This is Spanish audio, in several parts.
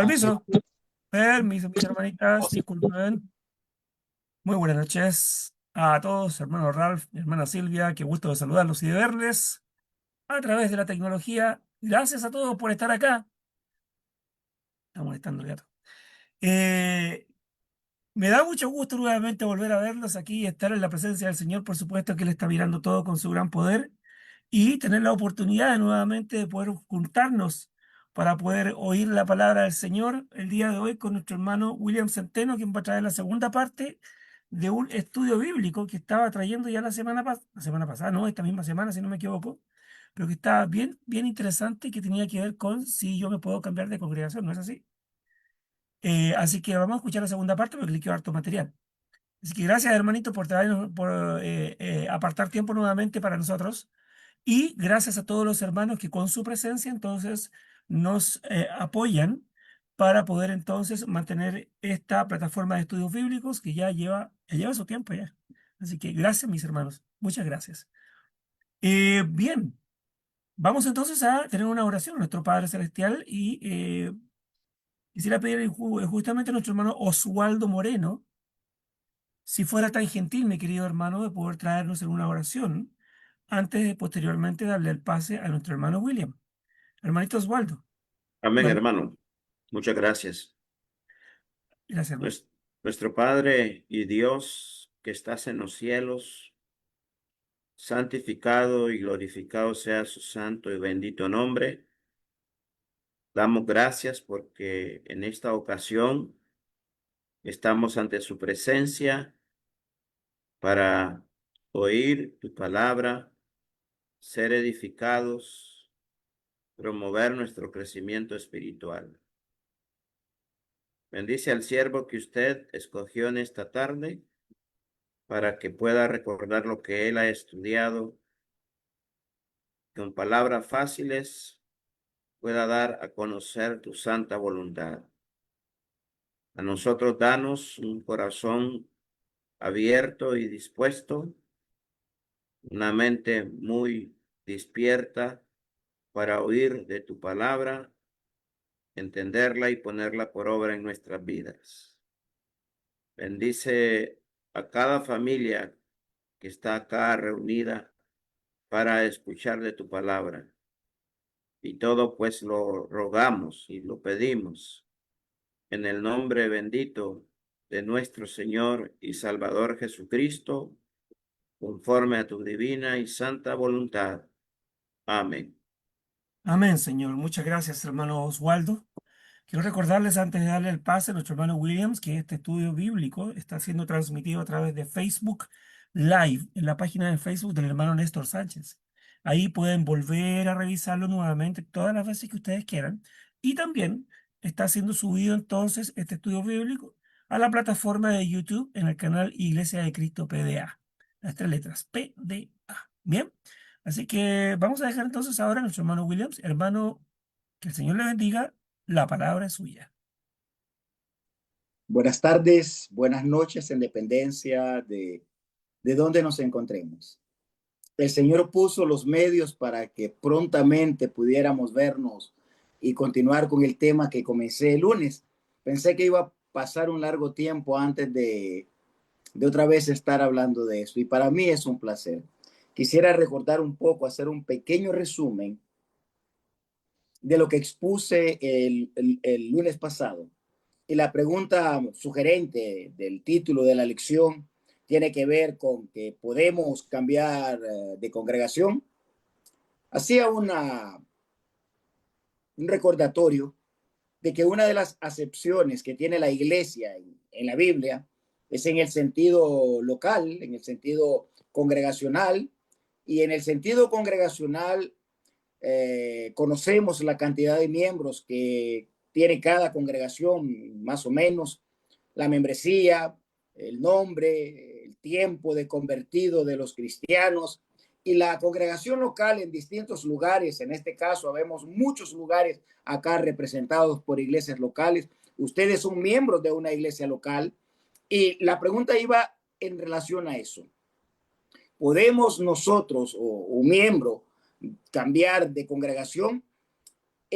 Permiso, permiso, mis hermanitas, disculpen. Muy buenas noches a todos, hermano Ralph, hermana Silvia, qué gusto de saludarlos y de verles a través de la tecnología. Gracias a todos por estar acá. Está molestando el gato. Eh, Me da mucho gusto nuevamente volver a verlos aquí y estar en la presencia del Señor, por supuesto que Él está mirando todo con su gran poder y tener la oportunidad de nuevamente de poder juntarnos para poder oír la palabra del Señor el día de hoy con nuestro hermano William Centeno, quien va a traer la segunda parte de un estudio bíblico que estaba trayendo ya la semana pasada, no, esta misma semana, si no me equivoco, pero que estaba bien, bien interesante y que tenía que ver con si yo me puedo cambiar de congregación, ¿no es así? Así que vamos a escuchar la segunda parte porque le quiero harto material. Así que gracias, hermanito, por traernos, por apartar tiempo nuevamente para nosotros. Y gracias a todos los hermanos que con su presencia entonces nos apoyan para poder entonces mantener esta plataforma de estudios bíblicos que ya lleva su tiempo ya. Así que gracias, mis hermanos. Muchas gracias. Bien, vamos entonces a tener una oración a nuestro Padre Celestial y quisiera pedir justamente a nuestro hermano Oswaldo Moreno, si fuera tan gentil, mi querido hermano, de poder traernos en una oración antes de posteriormente darle el pase a nuestro hermano William. Hermanito Oswaldo, Amén, buenas, hermano. Muchas gracias. gracias, hermano. Nuestro Padre y Dios que estás en los cielos, santificado y glorificado sea su santo y bendito nombre. Damos gracias porque en esta ocasión estamos ante su presencia para oír tu palabra, ser edificados, promover nuestro crecimiento espiritual. Bendice al siervo que usted escogió en esta tarde para que pueda recordar lo que él ha estudiado, con palabras fáciles pueda dar a conocer tu santa voluntad. A nosotros danos un corazón abierto y dispuesto, una mente muy despierta para oír de tu palabra, entenderla y ponerla por obra en nuestras vidas. Bendice a cada familia que está acá reunida para escuchar de tu palabra. Y todo pues lo rogamos y lo pedimos en el nombre bendito de nuestro Señor y Salvador Jesucristo, conforme a tu divina y santa voluntad. Amén. Amén, Señor. Muchas gracias, hermano Oswaldo. Quiero recordarles antes de darle el pase a nuestro hermano Williams que este estudio bíblico está siendo transmitido a través de Facebook Live, en la página de Facebook del hermano Néstor Sánchez. Ahí pueden volver a revisarlo nuevamente todas las veces que ustedes quieran. Y también está siendo subido entonces este estudio bíblico a la plataforma de YouTube en el canal Iglesia de Cristo PDA. Las tres letras PDA. Bien. Así que vamos a dejar entonces ahora a nuestro hermano Williams. Hermano, que el Señor le bendiga. La palabra es suya. Buenas tardes, buenas noches en dependencia de dónde nos encontremos. El Señor puso los medios para que prontamente pudiéramos vernos y continuar con el tema que comencé el lunes. Pensé que iba a pasar un largo tiempo antes de otra vez estar hablando de eso y para mí es un placer. Quisiera recordar un poco, hacer un pequeño resumen de lo que expuse el lunes pasado. Y la pregunta sugerente del título de la lección tiene que ver con que podemos cambiar de congregación. Hacía un recordatorio de que una de las acepciones que tiene la iglesia en la Biblia es en el sentido local, en el sentido congregacional, y en el sentido congregacional conocemos la cantidad de miembros que tiene cada congregación, más o menos, la membresía, el nombre, el tiempo de convertido de los cristianos y la congregación local en distintos lugares. En este caso, vemos muchos lugares acá representados por iglesias locales. Ustedes son miembros de una iglesia local y la pregunta iba en relación a eso. ¿Podemos nosotros o un miembro cambiar de congregación?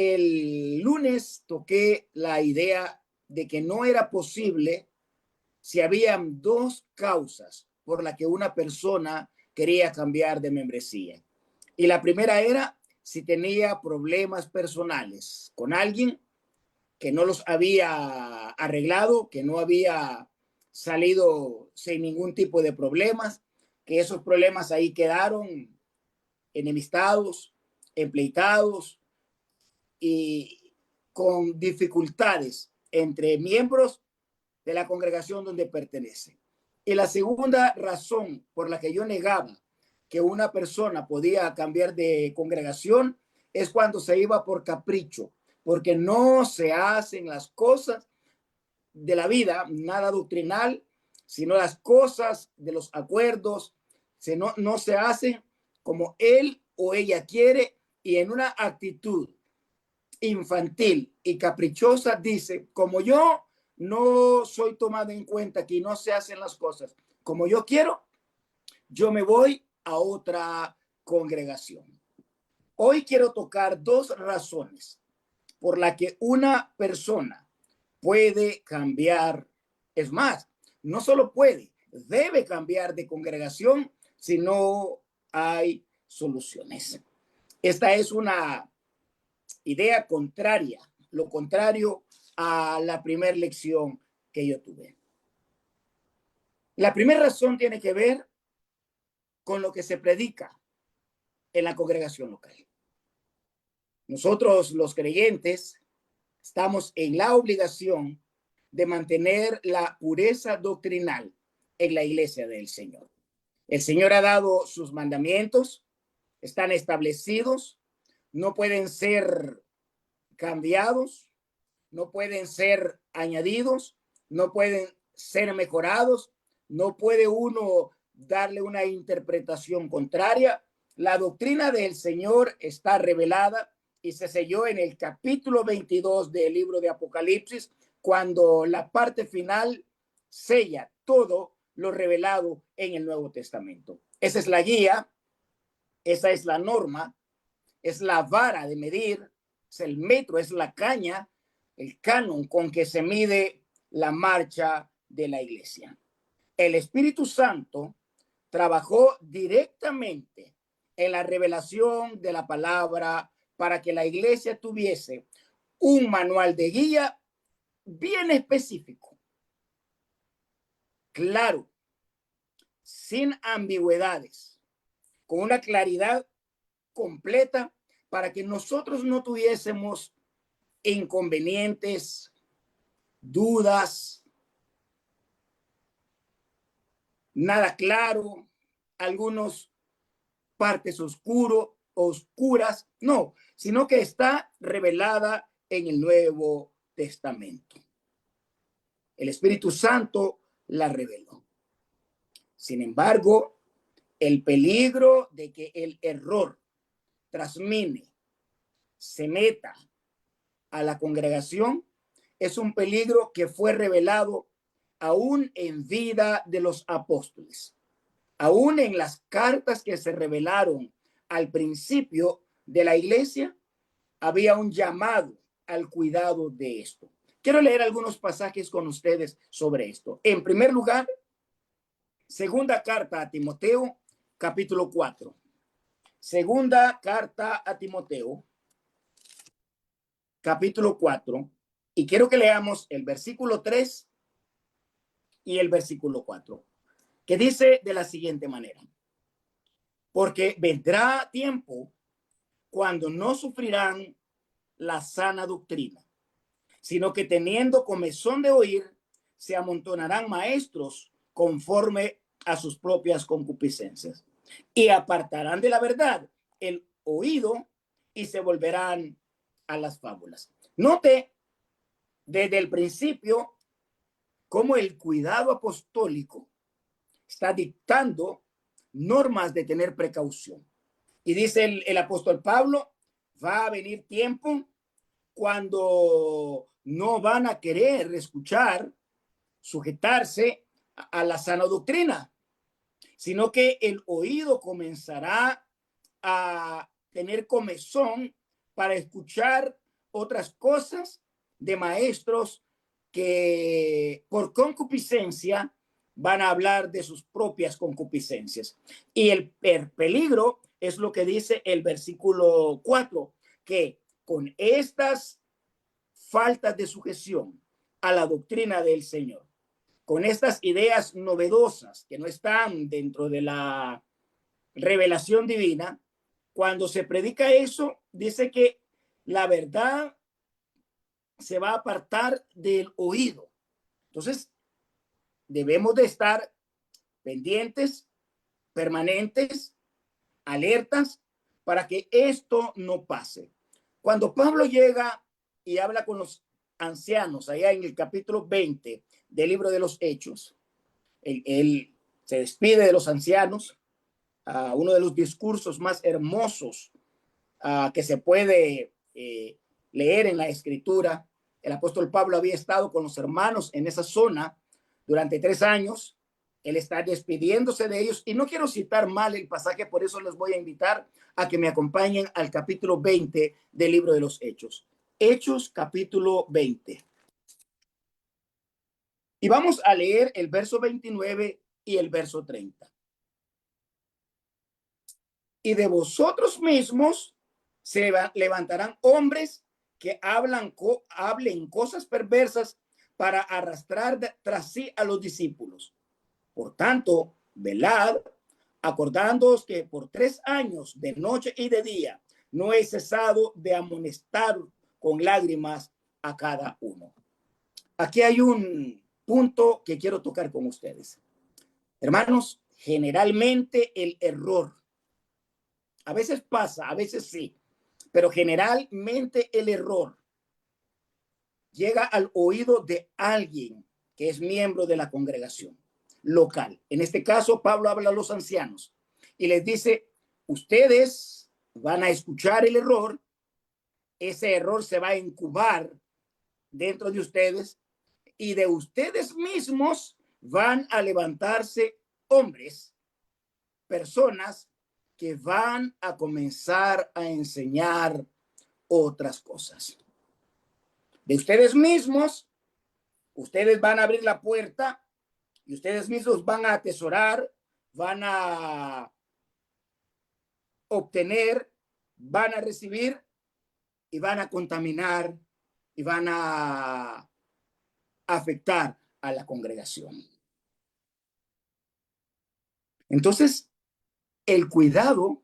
el lunes toqué la idea de que no era posible si habían dos causas por las que una persona quería cambiar de membresía. Y la primera era si tenía problemas personales con alguien que no los había arreglado, que no había salido sin ningún tipo de problemas, que esos problemas ahí quedaron enemistados, empleitados y con dificultades entre miembros de la congregación donde pertenece. Y la segunda razón por la que yo negaba que una persona podía cambiar de congregación es cuando se iba por capricho, porque no se hacen las cosas de la vida, nada doctrinal, sino las cosas de los acuerdos, no se hacen como él o ella quiere y en una actitud infantil y caprichosa dice, como yo no soy tomado en cuenta que no se hacen las cosas como yo quiero, yo me voy a otra congregación. Hoy quiero tocar dos razones por las que una persona puede cambiar. Es más, no solo puede, debe cambiar de congregación si no hay soluciones. Esta es una idea contraria, lo contrario a la primera lección que yo tuve. La primera razón tiene que ver con lo que se predica en la congregación local. Nosotros los creyentes estamos en la obligación de mantener la pureza doctrinal en la iglesia del Señor. El Señor ha dado sus mandamientos, están establecidos, no pueden ser cambiados, no pueden ser añadidos, no pueden ser mejorados, no puede uno darle una interpretación contraria. La doctrina del Señor está revelada y se selló en el capítulo 22 del libro de Apocalipsis, cuando la parte final sella todo lo revelado en el Nuevo Testamento. Esa es la guía, esa es la norma, es la vara de medir, es el metro, es la caña, el canon con que se mide la marcha de la iglesia. El Espíritu Santo trabajó directamente en la revelación de la palabra para que la iglesia tuviese un manual de guía bien específico, claro, sin ambigüedades, con una claridad completa para que nosotros no tuviésemos inconvenientes, dudas, nada claro, algunos partes oscuras, no, sino que está revelada en el Nuevo Testamento. El Espíritu Santo la reveló. Sin embargo, el peligro de que el error trasmine, se meta a la congregación, es un peligro que fue revelado aún en vida de los apóstoles. Aún en las cartas que se revelaron al principio de la iglesia, había un llamado al cuidado de esto. Quiero leer algunos pasajes con ustedes sobre esto. En primer lugar, segunda carta a Timoteo, capítulo 4. Segunda carta a Timoteo, capítulo 4. Y quiero que leamos el versículo 3 y el versículo 4, que dice de la siguiente manera: porque vendrá tiempo cuando no sufrirán la sana doctrina, sino que teniendo comezón de oír, se amontonarán maestros conforme a sus propias concupiscencias, y apartarán de la verdad el oído y se volverán a las fábulas. Note desde el principio cómo el cuidado apostólico está dictando normas de tener precaución. Y dice el apóstol Pablo, va a venir tiempo cuando no van a querer escuchar, sujetarse a la sana doctrina, sino que el oído comenzará a tener comezón para escuchar otras cosas de maestros que por concupiscencia van a hablar de sus propias concupiscencias. Y el peligro es lo que dice el versículo 4, que con estas faltas de sujeción a la doctrina del Señor, con estas ideas novedosas que no están dentro de la revelación divina, cuando se predica eso, dice que la verdad se va a apartar del oído. Entonces, debemos de estar pendientes, permanentes, alertas, para que esto no pase. Cuando Pablo llega y habla con los ancianos, allá en el capítulo 20 del libro de los Hechos, él se despide de los ancianos, uno de los discursos más hermosos que se puede leer en la escritura. El apóstol Pablo había estado con los hermanos en esa zona durante 3 años. Él está despidiéndose de ellos y no quiero citar mal el pasaje, por eso les voy a invitar a que me acompañen al capítulo 20 del libro de los Hechos. Hechos capítulo 20. Y vamos a leer el verso 29 y el verso 30. Y de vosotros mismos se levantarán hombres que hablen cosas perversas para arrastrar tras sí a los discípulos. Por tanto, velad, acordándoos que por 3 años, de noche y de día, no he cesado de amonestar con lágrimas a cada uno. Aquí hay un punto que quiero tocar con ustedes. Hermanos, generalmente el error, a veces pasa, a veces sí, pero generalmente el error llega al oído de alguien que es miembro de la congregación local. En este caso, Pablo habla a los ancianos y les dice, ustedes van a escuchar el error, ese error se va a incubar dentro de ustedes y de ustedes mismos van a levantarse hombres, personas que van a comenzar a enseñar otras cosas. De ustedes mismos, ustedes van a abrir la puerta y ustedes mismos van a atesorar, van a obtener, van a recibir y van a contaminar y van a afectar a la congregación. Entonces, el cuidado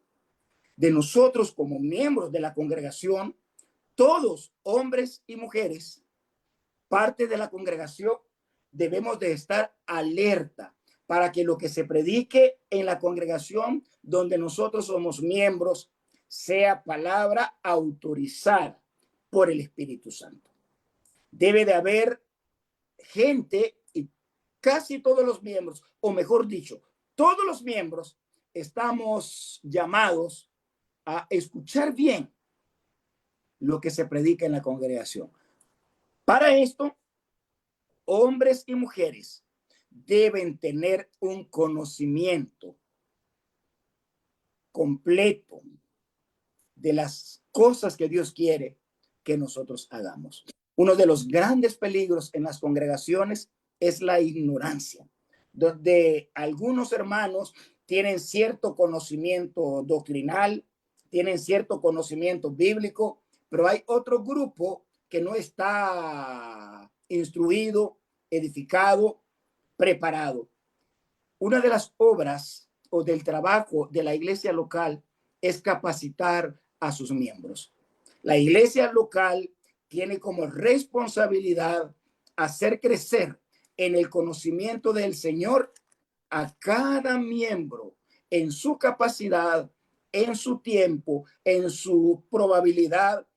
de nosotros como miembros de la congregación, todos hombres y mujeres, parte de la congregación, debemos de estar alerta para que lo que se predique en la congregación donde nosotros somos miembros sea palabra autorizada por el Espíritu Santo. Debe de haber gente y casi todos los miembros, o mejor dicho, todos los miembros estamos llamados a escuchar bien lo que se predica en la congregación. Para esto, hombres y mujeres deben tener un conocimiento completo de las cosas que Dios quiere que nosotros hagamos. Uno de los grandes peligros en las congregaciones es la ignorancia, donde algunos hermanos tienen cierto conocimiento doctrinal, tienen cierto conocimiento bíblico, pero hay otro grupo que no está instruido, edificado, preparado. Una de las obras o del trabajo de la iglesia local es capacitar a sus miembros. La iglesia local tiene como responsabilidad hacer crecer en el conocimiento del Señor a cada miembro en su capacidad, en su tiempo, en su probabilidad,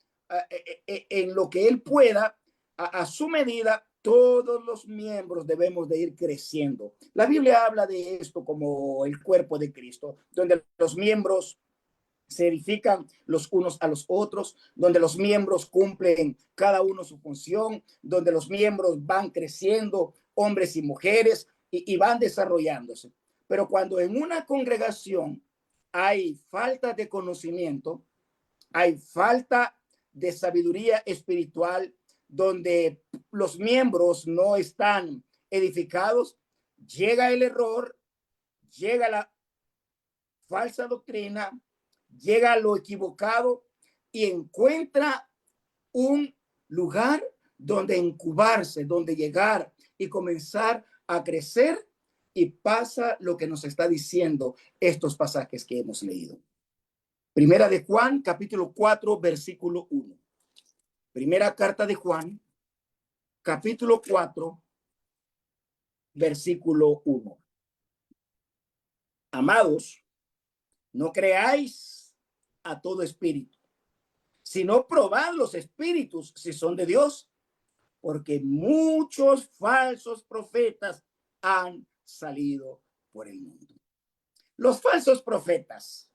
en lo que él pueda, a su medida. Todos los miembros debemos de ir creciendo. La Biblia habla de esto como el cuerpo de Cristo, donde los miembros se edifican los unos a los otros, donde los miembros cumplen cada uno su función, donde los miembros van creciendo, hombres y mujeres, y van desarrollándose. Pero cuando en una congregación hay falta de conocimiento, hay falta de sabiduría espiritual, donde los miembros no están edificados, llega el error, llega la falsa doctrina, llega lo equivocado y encuentra un lugar donde incubarse, donde llegar y comenzar a crecer, y pasa lo que nos está diciendo estos pasajes que hemos leído. Primera de Juan, capítulo 4, versículo 1. Primera carta de Juan, capítulo 4, versículo 1. Amados, no creáis a todo espíritu, sino probad los espíritus si son de Dios, porque muchos falsos profetas han salido por el mundo. Los falsos profetas.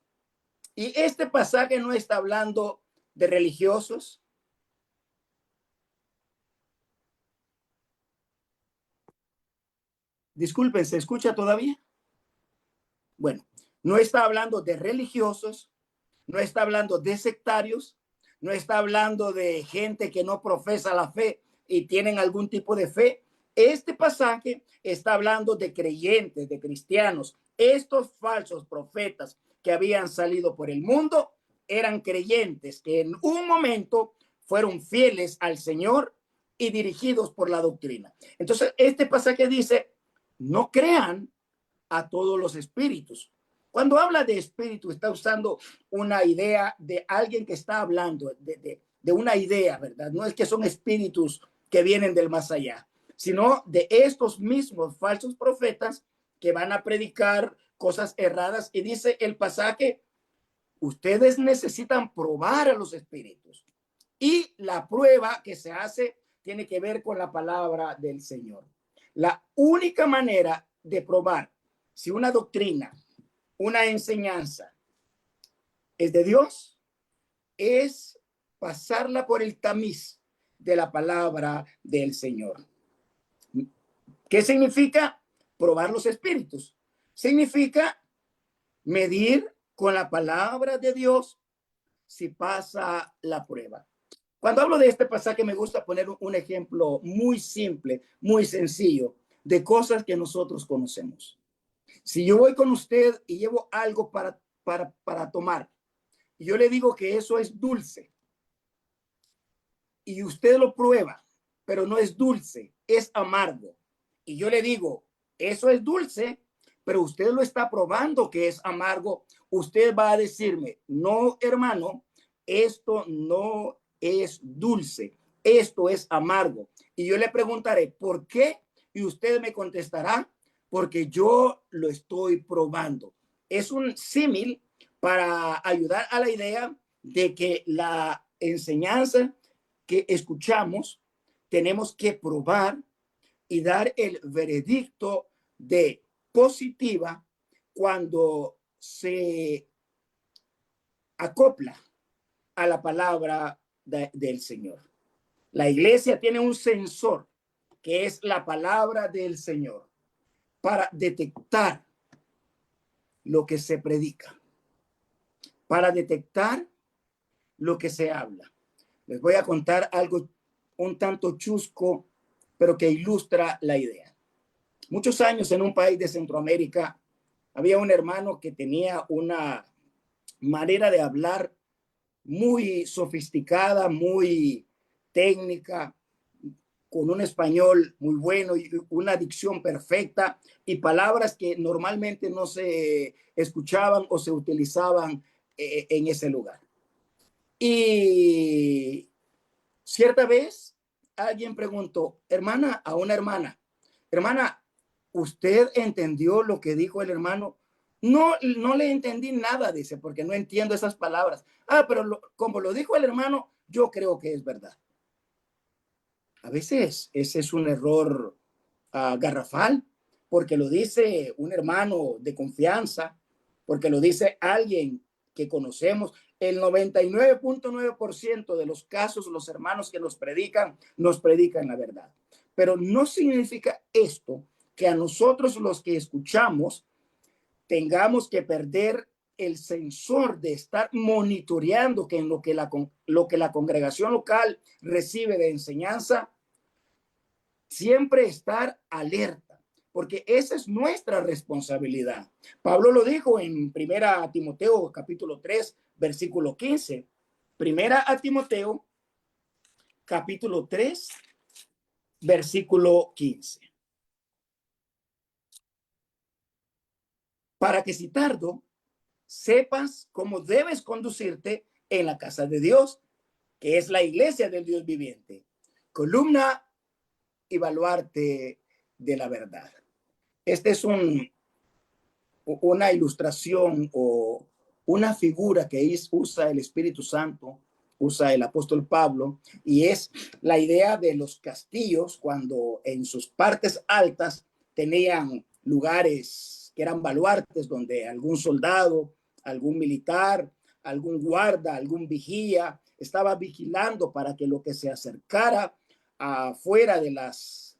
Y este pasaje no está hablando de religiosos. Disculpen, ¿se escucha todavía? Bueno, no está hablando de religiosos, no está hablando de sectarios, no está hablando de gente que no profesa la fe y tienen algún tipo de fe. Este pasaje está hablando de creyentes, de cristianos. Estos falsos profetas que habían salido por el mundo eran creyentes que en un momento fueron fieles al Señor y dirigidos por la doctrina. Entonces, este pasaje dice, no crean a todos los espíritus. Cuando habla de espíritu, está usando una idea de alguien que está hablando de una idea, ¿verdad? No es que son espíritus que vienen del más allá, sino de estos mismos falsos profetas que van a predicar cosas erradas. Y dice el pasaje, ustedes necesitan probar a los espíritus. Y la prueba que se hace tiene que ver con la palabra del Señor. La única manera de probar si una doctrina, una enseñanza es de Dios, es pasarla por el tamiz de la palabra del Señor. ¿Qué significa probar los espíritus? Significa medir con la palabra de Dios si pasa la prueba. Cuando hablo de este pasaje me gusta poner un ejemplo muy simple, muy sencillo, de cosas que nosotros conocemos. Si yo voy con usted y llevo algo para tomar, y yo le digo que eso es dulce, y usted lo prueba, pero no es dulce, es amargo, y yo le digo, eso es dulce, pero usted lo está probando que es amargo, usted va a decirme, no, hermano, esto no es dulce, esto es amargo. Y yo le preguntaré, ¿por qué? Y usted me contestará, porque yo lo estoy probando. Es un símil para ayudar a la idea de que la enseñanza que escuchamos tenemos que probar y dar el veredicto de positiva cuando se acopla a la palabra del Señor. La iglesia tiene un sensor que es la palabra del Señor para detectar lo que se predica, para detectar lo que se habla. Les voy a contar algo un tanto chusco, pero que ilustra la idea. Muchos años en un país de Centroamérica había un hermano que tenía una manera de hablar muy sofisticada, muy técnica, con un español muy bueno y una dicción perfecta y palabras que normalmente no se escuchaban o se utilizaban en ese lugar. Y cierta vez alguien preguntó, hermana, a una hermana, ¿usted entendió lo que dijo el hermano? No, no le entendí nada, dice, porque no entiendo esas palabras. Pero como lo dijo el hermano, yo creo que es verdad. A veces ese es un error garrafal, porque lo dice un hermano de confianza, porque lo dice alguien que conocemos. El 99.9% de los casos, los hermanos que nos predican la verdad. Pero no significa esto que a nosotros los que escuchamos tengamos que perder el sensor de estar monitoreando que en lo que la congregación local recibe de enseñanza, siempre estar alerta, porque esa es nuestra responsabilidad. Pablo lo dijo en 1 Timoteo capítulo 3, versículo 15. 1 Timoteo capítulo 3, versículo 15. Para que si tardo, sepas cómo debes conducirte en la casa de Dios, que es la iglesia del Dios viviente, columna y baluarte de la verdad. Este es una ilustración o una figura que usa el Espíritu Santo, usa el apóstol Pablo, y es la idea de los castillos cuando en sus partes altas tenían lugares que eran baluartes donde algún soldado, algún militar, algún guarda, algún vigía estaba vigilando para que lo que se acercara afuera de las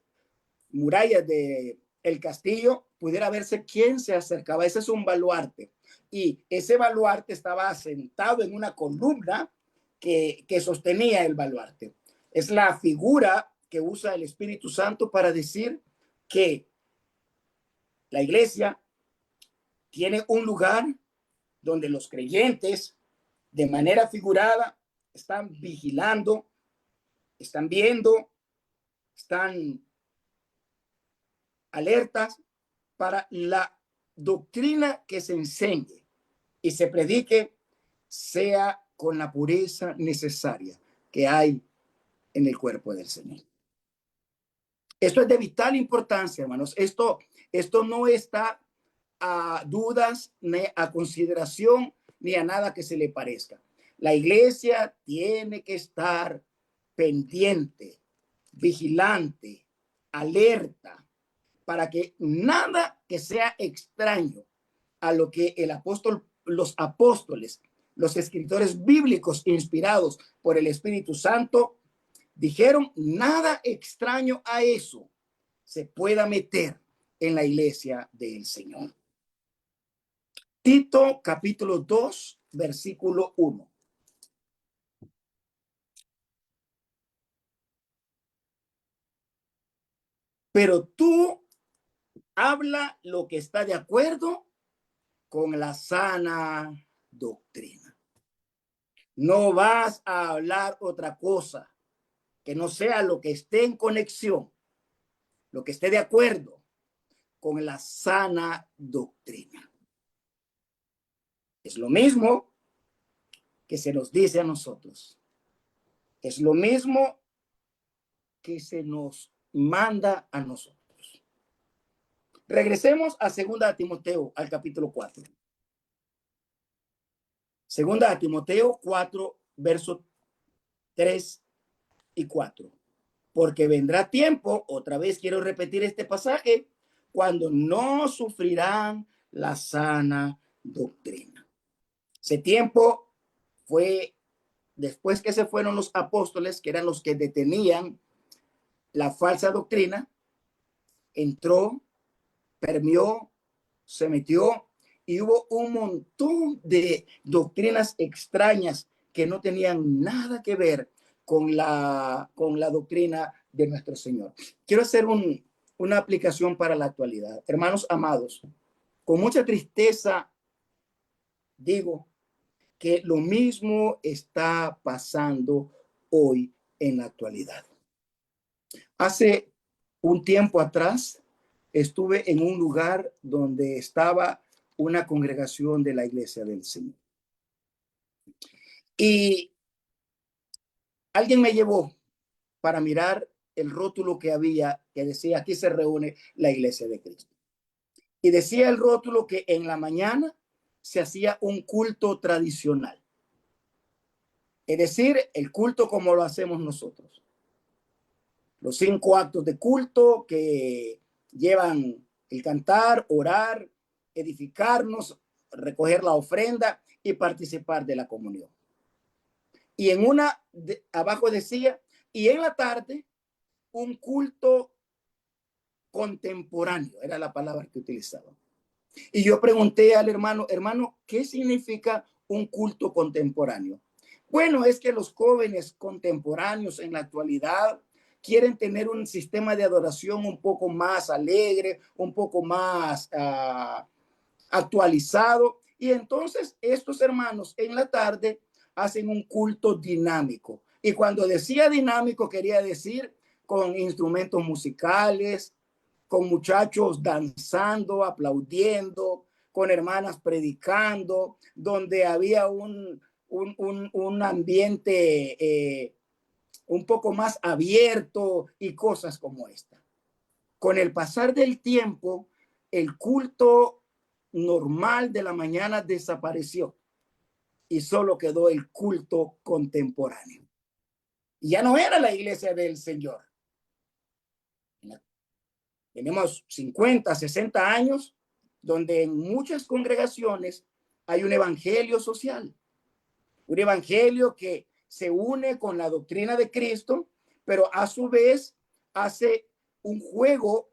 murallas de el castillo pudiera verse quién se acercaba. Ese es un baluarte. Y ese baluarte estaba asentado en una columna que sostenía el baluarte. Es la figura que usa el Espíritu Santo para decir que la iglesia tiene un lugar donde los creyentes, de manera figurada, están vigilando, están viendo, están alertas para la doctrina que se enseñe y se predique sea con la pureza necesaria que hay en el cuerpo del Señor. Esto es de vital importancia, hermanos. Esto no está a dudas, ni a consideración, ni a nada que se le parezca. La iglesia tiene que estar pendiente, vigilante, alerta, para que nada que sea extraño a lo que los apóstoles, los escritores bíblicos inspirados por el Espíritu Santo dijeron, nada extraño a eso se pueda meter en la iglesia del Señor. Tito capítulo 2, versículo 1. Pero tú habla lo que está de acuerdo con la sana doctrina. No vas a hablar otra cosa que no sea lo que esté en conexión, lo que esté de acuerdo con la sana doctrina. Es lo mismo que se nos dice a nosotros. Es lo mismo que se nos manda a nosotros. Regresemos a 2 Timoteo, al capítulo 4. 2 Timoteo 4, versos 3 y 4. Porque vendrá tiempo, otra vez quiero repetir este pasaje, cuando no sufrirán la sana doctrina. Ese tiempo fue después que se fueron los apóstoles, que eran los que detenían la falsa doctrina, entró, permeó, se metió y hubo un montón de doctrinas extrañas que no tenían nada que ver con la doctrina de nuestro Señor. Quiero hacer una aplicación para la actualidad. Hermanos amados, con mucha tristeza digo que lo mismo está pasando hoy en la actualidad. Hace un tiempo atrás estuve en un lugar donde estaba una congregación de la Iglesia del Señor. Y alguien me llevó para mirar el rótulo que había que decía, aquí se reúne la Iglesia de Cristo. Y decía el rótulo que en la mañana se hacía un culto tradicional. Es decir, el culto como lo hacemos nosotros. Los 5 actos de culto que llevan el cantar, orar, edificarnos, recoger la ofrenda y participar de la comunión. Y en abajo decía, y en la tarde, un culto contemporáneo, era la palabra que utilizaba. Y yo pregunté al hermano, hermano, ¿qué significa un culto contemporáneo? Bueno, es que los jóvenes contemporáneos en la actualidad quieren tener un sistema de adoración un poco más alegre, un poco más actualizado. Y entonces estos hermanos en la tarde hacen un culto dinámico. Y cuando decía dinámico, quería decir con instrumentos musicales, con muchachos danzando, aplaudiendo, con hermanas predicando, donde había un ambiente un poco más abierto y cosas como esta. Con el pasar del tiempo, el culto normal de la mañana desapareció y solo quedó el culto contemporáneo. Y ya no era la iglesia del Señor. Tenemos 50, 60 años donde en muchas congregaciones hay un evangelio social, un evangelio que se une con la doctrina de Cristo, pero a su vez hace un juego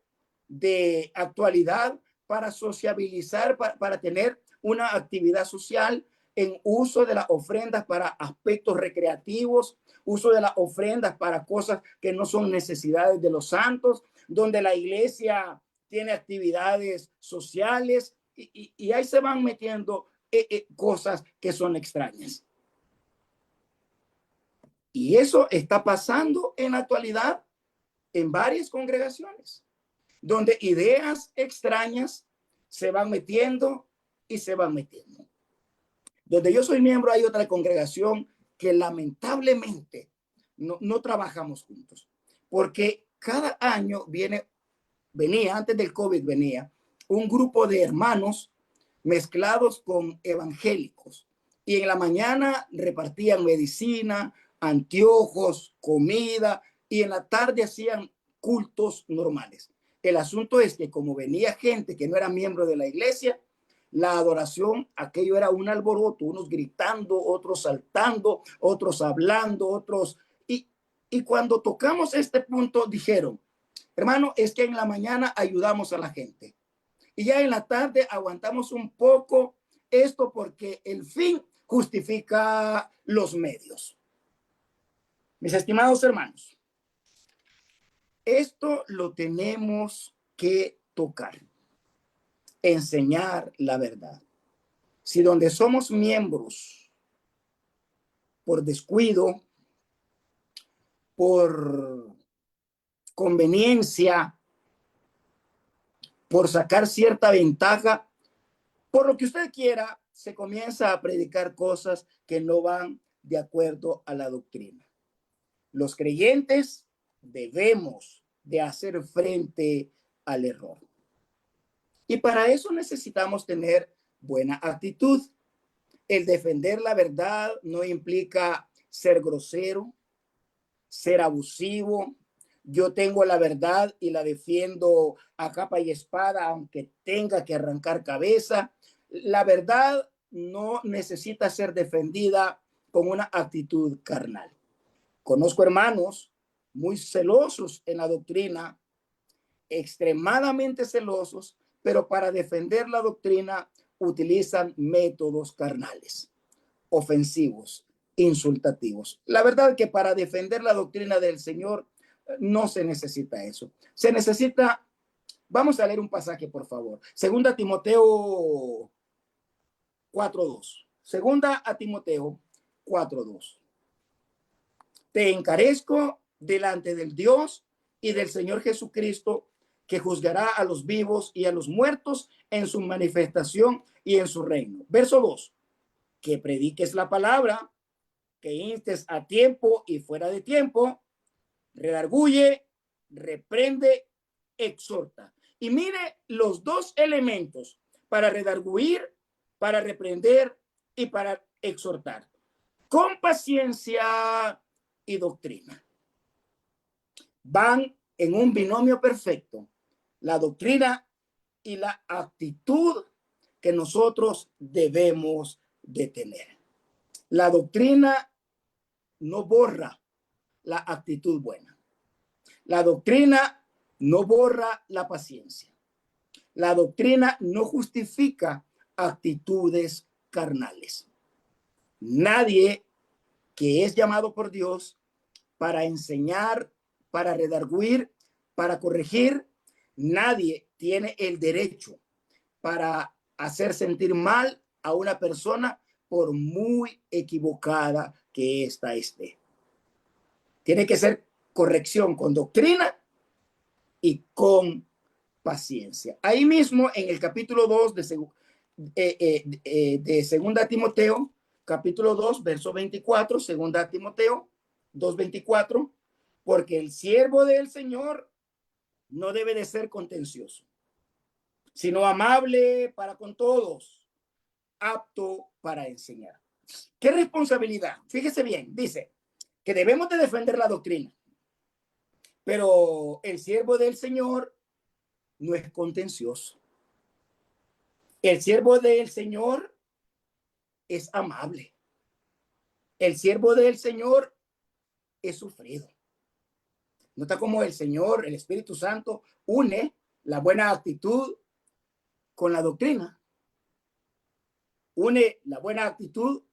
de actualidad para sociabilizar, para tener una actividad social en uso de las ofrendas para aspectos recreativos, uso de las ofrendas para cosas que no son necesidades de los santos, donde la iglesia tiene actividades sociales y ahí se van metiendo cosas que son extrañas. Y eso está pasando en la actualidad en varias congregaciones, donde ideas extrañas se van metiendo y se van metiendo. Donde yo soy miembro hay otra congregación que lamentablemente no trabajamos juntos, porque cada año venía, antes del COVID venía, un grupo de hermanos mezclados con evangélicos. Y en la mañana repartían medicina, anteojos, comida, y en la tarde hacían cultos normales. El asunto es que como venía gente que no era miembro de la iglesia, la adoración, aquello era un alboroto, unos gritando, otros saltando, otros hablando, otros... Y cuando tocamos este punto, dijeron, hermano, es que en la mañana ayudamos a la gente y ya en la tarde aguantamos un poco esto porque el fin justifica los medios. Mis estimados hermanos, esto lo tenemos que tocar, enseñar la verdad. Si donde somos miembros por descuido, por conveniencia, por sacar cierta ventaja, por lo que usted quiera, se comienza a predicar cosas que no van de acuerdo a la doctrina. Los creyentes debemos de hacer frente al error. Y para eso necesitamos tener buena actitud. El defender la verdad no implica ser grosero, ser abusivo. Yo tengo la verdad y la defiendo a capa y espada, aunque tenga que arrancar cabeza. La verdad no necesita ser defendida con una actitud carnal. Conozco hermanos muy celosos en la doctrina, extremadamente celosos, pero para defender la doctrina utilizan métodos carnales, ofensivos, insultativos. La verdad que para defender la doctrina del Señor no se necesita eso. Se necesita, vamos a leer un pasaje, por favor. Segunda Timoteo 4:2. Segunda a Timoteo 4:2. Te encarezco delante del Dios y del Señor Jesucristo, que juzgará a los vivos y a los muertos en su manifestación y en su reino. Verso 2. Que prediques la palabra, que instes a tiempo y fuera de tiempo, redarguye, reprende, exhorta. Y mire los dos elementos para redarguir, para reprender y para exhortar. Con paciencia y doctrina. Van en un binomio perfecto. La doctrina y la actitud que nosotros debemos de tener. La doctrina no borra la actitud buena. La doctrina no borra la paciencia. La doctrina no justifica actitudes carnales. Nadie que es llamado por Dios para enseñar, para redarguir, para corregir, nadie tiene el derecho para hacer sentir mal a una persona por muy equivocada que ésta esté. Tiene que ser corrección con doctrina y con paciencia. Ahí mismo en el capítulo 2 de Segunda Timoteo, capítulo 2, verso 24, Segunda Timoteo 2:24, porque el siervo del Señor no debe de ser contencioso, sino amable para con todos, apto para enseñar. ¿Qué responsabilidad? Fíjese bien, dice que debemos de defender la doctrina, pero el siervo del Señor no es contencioso. El siervo del Señor es amable. El siervo del Señor es sufrido. Nota cómo el Señor, el Espíritu Santo, une la buena actitud con la doctrina. Une la buena actitud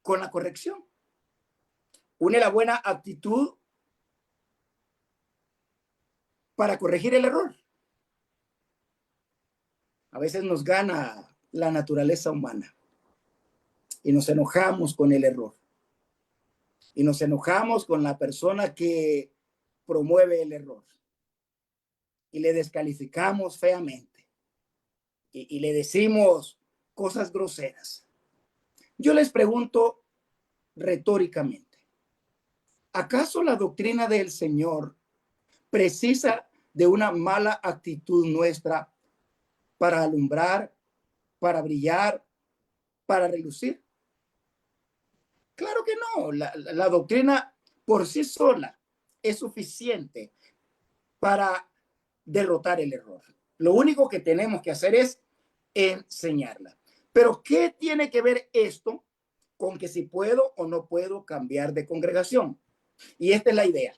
con la corrección. Une la buena actitud para corregir el error. A veces nos gana la naturaleza humana y nos enojamos con el error. Y nos enojamos con la persona que promueve el error. Y le descalificamos feamente. Y le decimos cosas groseras. Yo les pregunto retóricamente, ¿acaso la doctrina del Señor precisa de una mala actitud nuestra para alumbrar, para brillar, para relucir? Claro que no. La doctrina por sí sola es suficiente para derrotar el error. Lo único que tenemos que hacer es enseñarla. Pero ¿qué tiene que ver esto con que si puedo o no puedo cambiar de congregación? Y esta es la idea.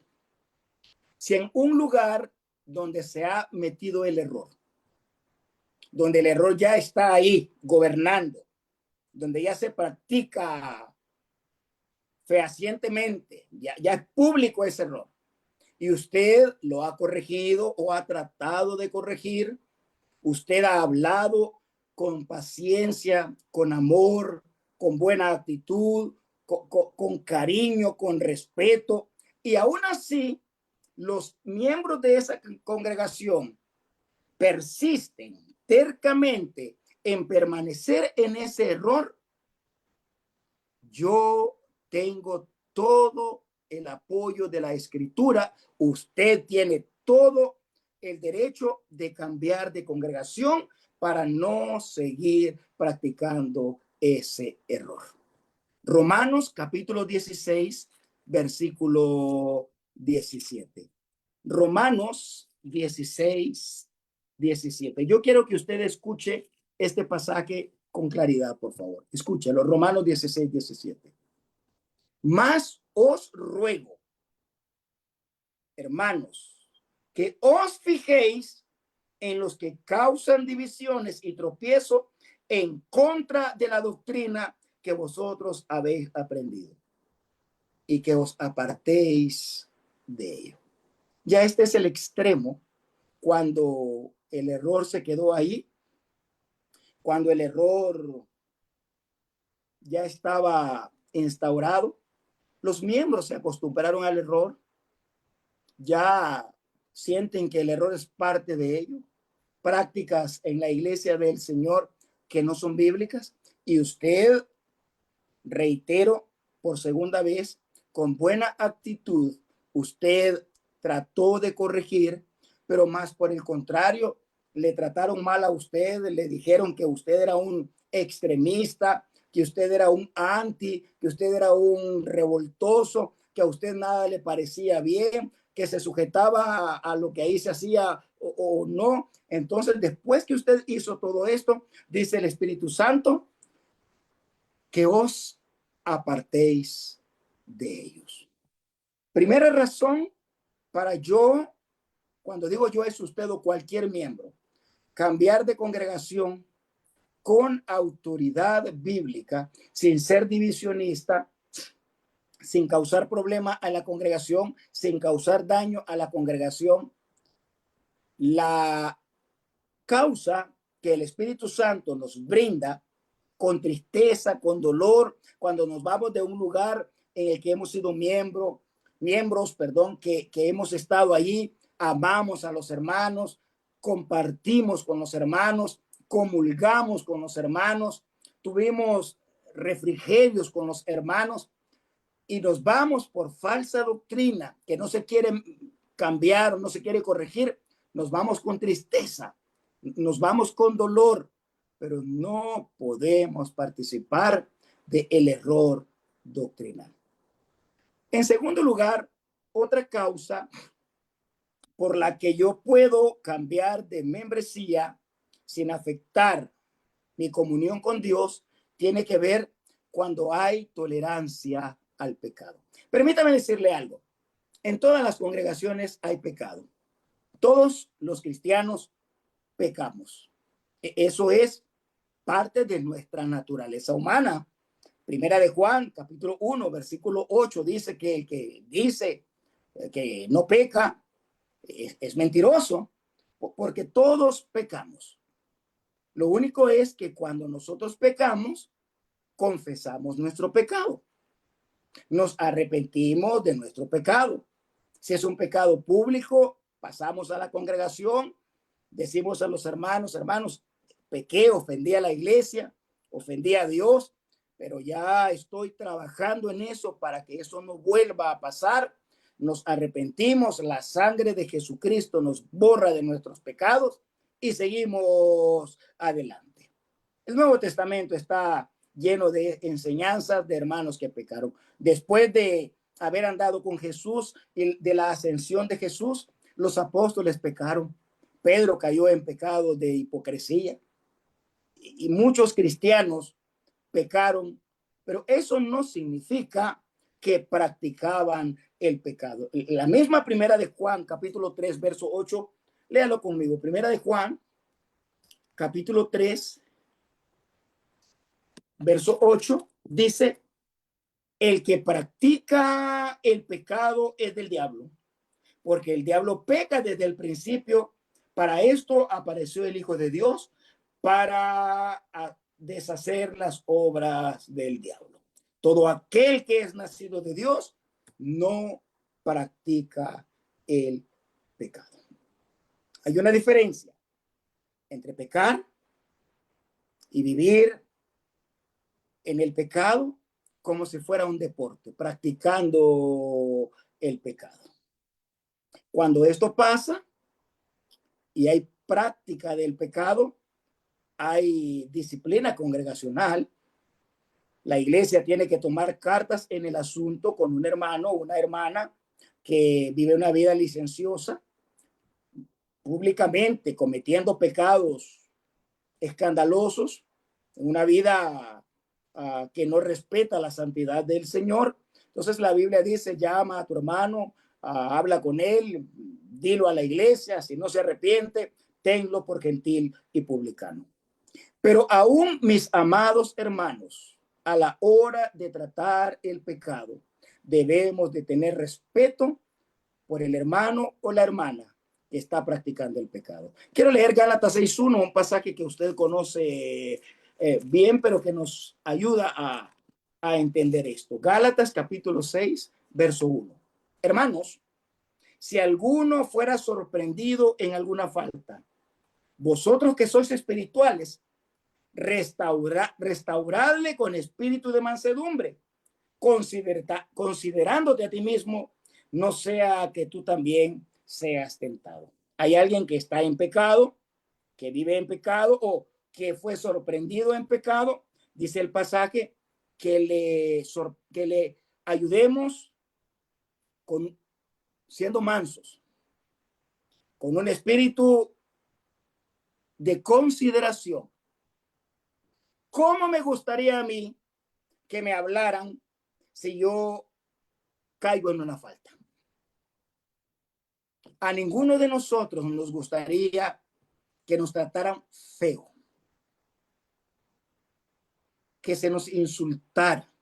Si en un lugar donde se ha metido el error, donde el error ya está ahí gobernando, donde ya se practica fehacientemente, ya es público ese error, y usted lo ha corregido o ha tratado de corregir, usted ha hablado con paciencia, con amor, con buena actitud, con cariño, con respeto, y aún así los miembros de esa congregación persisten tercamente en permanecer en ese error, yo tengo todo el apoyo de la escritura. Usted tiene todo el derecho de cambiar de congregación para no seguir practicando ese error. Romanos capítulo 16, versículo 17. Romanos 16, 17. Yo quiero que usted escuche este pasaje con claridad, por favor. Escúchelo, Romanos 16, 17. Mas os ruego, hermanos, que os fijéis en los que causan divisiones y tropiezo en contra de la doctrina que vosotros habéis aprendido y que os apartéis de ello. Ya este es el extremo cuando el error se quedó ahí, cuando el error ya estaba instaurado, los miembros se acostumbraron al error, ya sienten que el error es parte de ello, prácticas en la iglesia del Señor que no son bíblicas, y usted, reitero por segunda vez, con buena actitud, usted trató de corregir, pero más por el contrario, le trataron mal a usted, le dijeron que usted era un extremista, que usted era un anti, que usted era un revoltoso, que a usted nada le parecía bien, que se sujetaba a lo que ahí se hacía o no. Entonces, después que usted hizo todo esto, dice el Espíritu Santo, que os apartéis de ellos. Primera razón para yo, cuando digo yo es usted o cualquier miembro, cambiar de congregación con autoridad bíblica, sin ser divisionista, sin causar problema a la congregación, sin causar daño a la congregación. La causa que el Espíritu Santo nos brinda con tristeza, con dolor, cuando nos vamos de un lugar en el que hemos sido miembros, que hemos estado allí, amamos a los hermanos, compartimos con los hermanos, comulgamos con los hermanos, tuvimos refrigerios con los hermanos y nos vamos por falsa doctrina que no se quiere cambiar o no se quiere corregir, nos vamos con tristeza, nos vamos con dolor, pero no podemos participar del error doctrinal. En segundo lugar, otra causa por la que yo puedo cambiar de membresía sin afectar mi comunión con Dios tiene que ver cuando hay tolerancia al pecado. Permítame decirle algo. En todas las congregaciones hay pecado. Todos los cristianos pecamos. Eso es parte de nuestra naturaleza humana. Primera de Juan, capítulo 1, versículo 8, dice que el que dice que no peca es mentiroso, porque todos pecamos. Lo único es que cuando nosotros pecamos, confesamos nuestro pecado. Nos arrepentimos de nuestro pecado. Si es un pecado público, pasamos a la congregación, decimos a los hermanos, hermanos, pequé, ofendí a la iglesia, ofendí a Dios, pero ya estoy trabajando en eso para que eso no vuelva a pasar. Nos arrepentimos, la sangre de Jesucristo nos borra de nuestros pecados y seguimos adelante. El Nuevo Testamento está lleno de enseñanzas de hermanos que pecaron. Después de haber andado con Jesús y de la ascensión de Jesús, los apóstoles pecaron. Pedro cayó en pecado de hipocresía y muchos cristianos pecaron, pero eso no significa que practicaban el pecado. La misma primera de Juan, capítulo 3, verso 8, léalo conmigo. Primera de Juan, capítulo 3, verso 8, dice, el que practica el pecado es del diablo, porque el diablo peca desde el principio. Para esto apareció el Hijo de Dios, para deshacer las obras del diablo. Todo aquel que es nacido de Dios no practica el pecado. Hay una diferencia entre pecar y vivir en el pecado como si fuera un deporte, practicando el pecado. Cuando esto pasa y hay práctica del pecado, hay disciplina congregacional. La iglesia tiene que tomar cartas en el asunto con un hermano o una hermana que vive una vida licenciosa, públicamente cometiendo pecados escandalosos, una vida que no respeta la santidad del Señor. Entonces la Biblia dice, llama a tu hermano, habla con él, dilo a la iglesia, si no se arrepiente, tenlo por gentil y publicano. Pero aún, mis amados hermanos, a la hora de tratar el pecado, debemos de tener respeto por el hermano o la hermana que está practicando el pecado. Quiero leer Gálatas 6:1, un pasaje que usted conoce bien, pero que nos ayuda a entender esto. Gálatas capítulo 6, verso 1. Hermanos, si alguno fuera sorprendido en alguna falta, vosotros que sois espirituales, restauradle con espíritu de mansedumbre, considerándote a ti mismo, no sea que tú también seas tentado. Hay alguien que está en pecado, que vive en pecado o que fue sorprendido en pecado. Dice el pasaje que le ayudemos siendo mansos, con un espíritu de consideración. ¿Cómo me gustaría a mí que me hablaran si yo caigo en una falta? A ninguno de nosotros nos gustaría que nos trataran feo, que se nos insultara,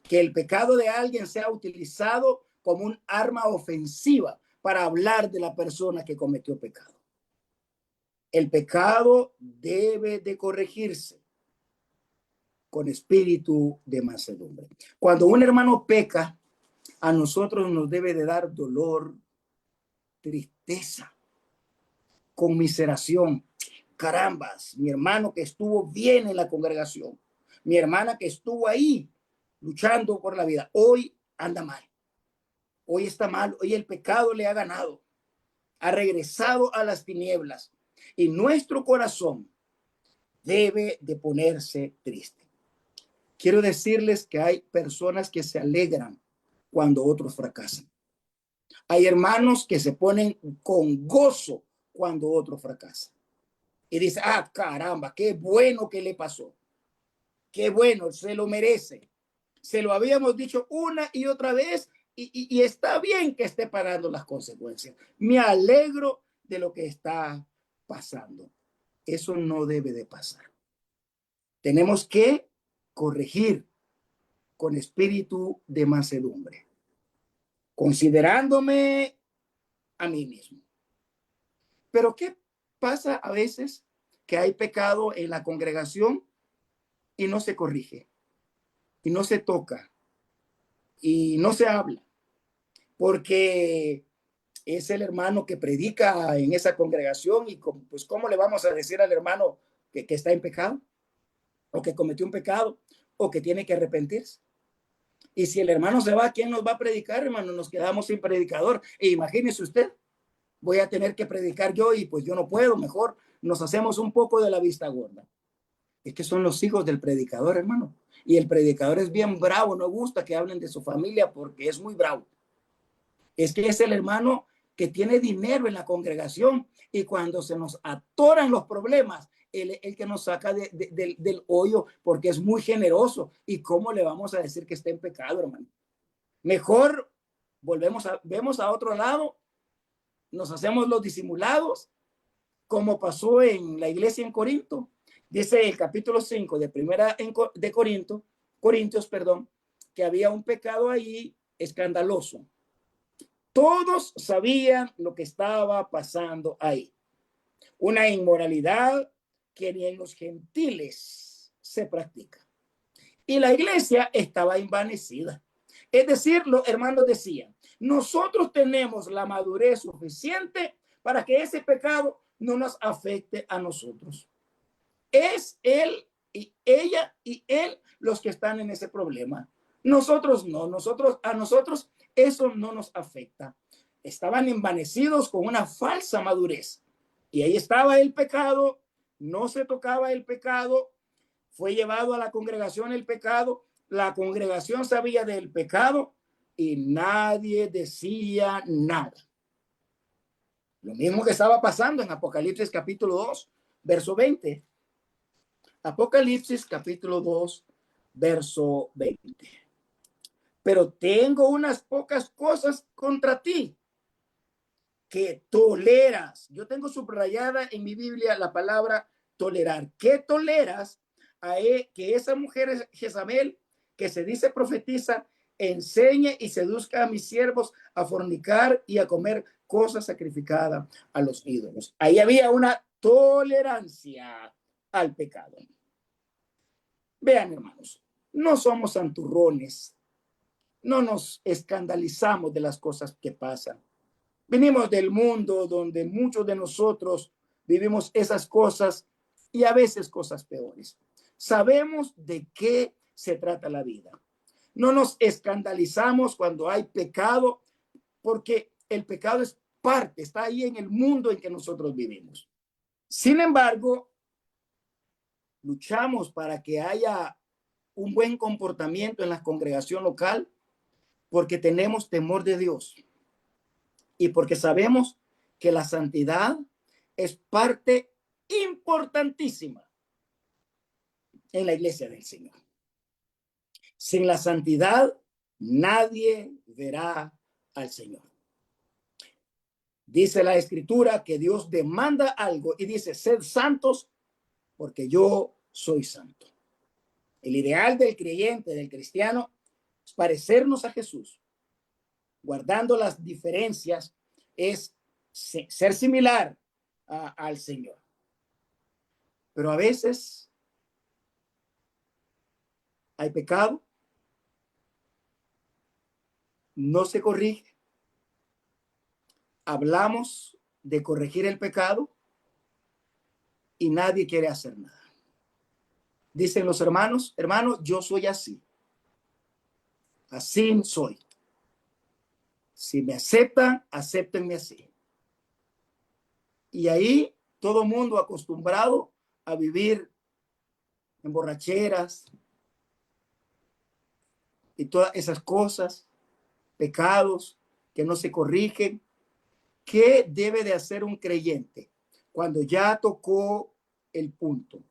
que el pecado de alguien sea utilizado como un arma ofensiva para hablar de la persona que cometió pecado. El pecado debe de corregirse con espíritu de mansedumbre. Cuando un hermano peca, a nosotros nos debe de dar dolor, tristeza, conmiseración. Carambas, mi hermano que estuvo bien en la congregación, mi hermana que estuvo ahí luchando por la vida, hoy anda mal, hoy está mal, hoy el pecado le ha ganado, ha regresado a las tinieblas y nuestro corazón debe de ponerse triste. Quiero decirles que hay personas que se alegran cuando otros fracasan. Hay hermanos que se ponen con gozo cuando otros fracasan. Y dice, ah, caramba, qué bueno que le pasó. Qué bueno, se lo merece. Se lo habíamos dicho una y otra vez y está bien que esté pagando las consecuencias. Me alegro de lo que está pasando. Eso no debe de pasar. Tenemos que corregir con espíritu de mansedumbre, considerándome a mí mismo. Pero ¿qué pasa a veces? Que hay pecado en la congregación y no se corrige, y no se toca, y no se habla, porque es el hermano que predica en esa congregación y pues ¿cómo le vamos a decir al hermano que está en pecado? O que cometió un pecado, o que tiene que arrepentirse. Y si el hermano se va, ¿quién nos va a predicar, hermano? Nos quedamos sin predicador. E imagínese usted, voy a tener que predicar yo y pues yo no puedo, mejor nos hacemos un poco de la vista gorda. Es que son los hijos del predicador, hermano. Y el predicador es bien bravo, no gusta que hablen de su familia porque es muy bravo. Es que es el hermano que tiene dinero en la congregación y cuando se nos atoran los problemas, el que nos saca del hoyo porque es muy generoso. ¿Y cómo le vamos a decir que está en pecado, hermano? Mejor vemos a otro lado, nos hacemos los disimulados, como pasó en la iglesia en Corinto. Dice el capítulo 5 de primera de Corintios, que había un pecado ahí escandaloso. Todos sabían lo que estaba pasando ahí. Una inmoralidad que ni en los gentiles se practica. Y la iglesia estaba envanecida. Es decir, los hermanos decían, nosotros tenemos la madurez suficiente para que ese pecado no nos afecte a nosotros. Es él y ella y él los que están en ese problema. Nosotros no, a nosotros eso no nos afecta. Estaban envanecidos con una falsa madurez. Y ahí estaba el pecado, no se tocaba el pecado, fue llevado a la congregación el pecado, la congregación sabía del pecado y nadie decía nada. Lo mismo que estaba pasando en Apocalipsis capítulo 2, verso 20. Apocalipsis capítulo 2, verso 20. Pero tengo unas pocas cosas contra ti que toleras. Yo tengo subrayada en mi Biblia la palabra tolerar. ¿Qué toleras? Que esa mujer Jezabel, que se dice profetiza, enseñe y seduzca a mis siervos a fornicar y a comer cosas sacrificadas a los ídolos. Ahí había una tolerancia al pecado. Vean, hermanos, no somos santurrones, no nos escandalizamos de las cosas que pasan. Venimos del mundo donde muchos de nosotros vivimos esas cosas y a veces cosas peores. Sabemos de qué se trata la vida. No nos escandalizamos cuando hay pecado, porque el pecado es parte, está ahí en el mundo en que nosotros vivimos. Sin embargo, luchamos para que haya un buen comportamiento en la congregación local porque tenemos temor de Dios y porque sabemos que la santidad es parte importantísima en la iglesia del Señor. Sin la santidad, nadie verá al Señor. Dice la Escritura que Dios demanda algo y dice, sed santos porque yo soy santo. El ideal del creyente, del cristiano, es parecernos a Jesús, guardando las diferencias, es ser similar al Señor. Pero a veces hay pecado, no se corrige. Hablamos de corregir el pecado y nadie quiere hacer nada. Dicen los hermanos, hermanos, yo soy así. Así soy. Si me aceptan, acéptenme así. Y ahí todo mundo acostumbrado a vivir en borracheras y todas esas cosas, pecados que no se corrigen. ¿Qué debe de hacer un creyente cuando ya tocó el punto?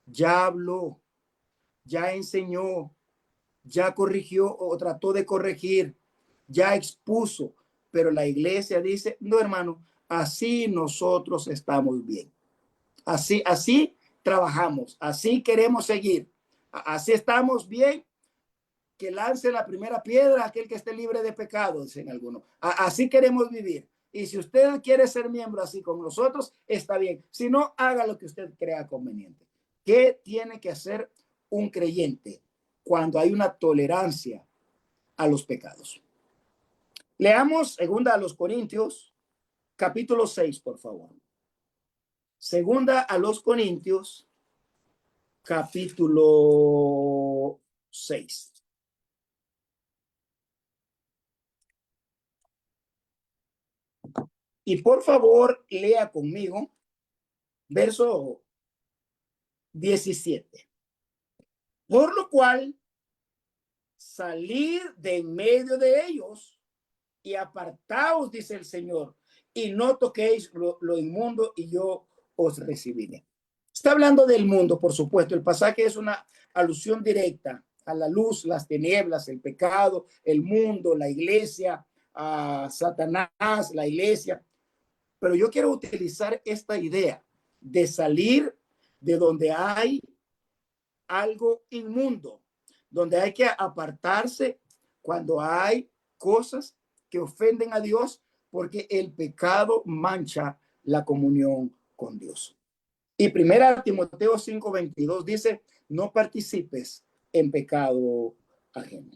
Ya habló, ya enseñó, ya corrigió o trató de corregir, ya expuso, pero la iglesia dice, no, hermano, así nosotros estamos bien. Así trabajamos, así queremos seguir, así estamos bien, que lance la primera piedra aquel que esté libre de pecado, dicen algunos. Así queremos vivir. Y si usted quiere ser miembro así como nosotros, está bien. Si no, haga lo que usted crea conveniente. ¿Qué tiene que hacer un creyente cuando hay una tolerancia a los pecados? Leamos segunda a los Corintios, capítulo 6, por favor. Segunda a los Corintios, capítulo 6. Y por favor, lea conmigo verso 17. Por lo cual, salir de en medio de ellos y apartaos, dice el Señor, y no toquéis lo inmundo y yo os recibiré. Está hablando del mundo, por supuesto. El pasaje es una alusión directa a la luz, las tinieblas, el pecado, el mundo, la iglesia, a Satanás, la iglesia. Pero yo quiero utilizar esta idea de salir de donde hay algo inmundo, donde hay que apartarse cuando hay cosas que ofenden a Dios, porque el pecado mancha la comunión con Dios. Y primera Timoteo 5:22 dice, no participes en pecado ajeno.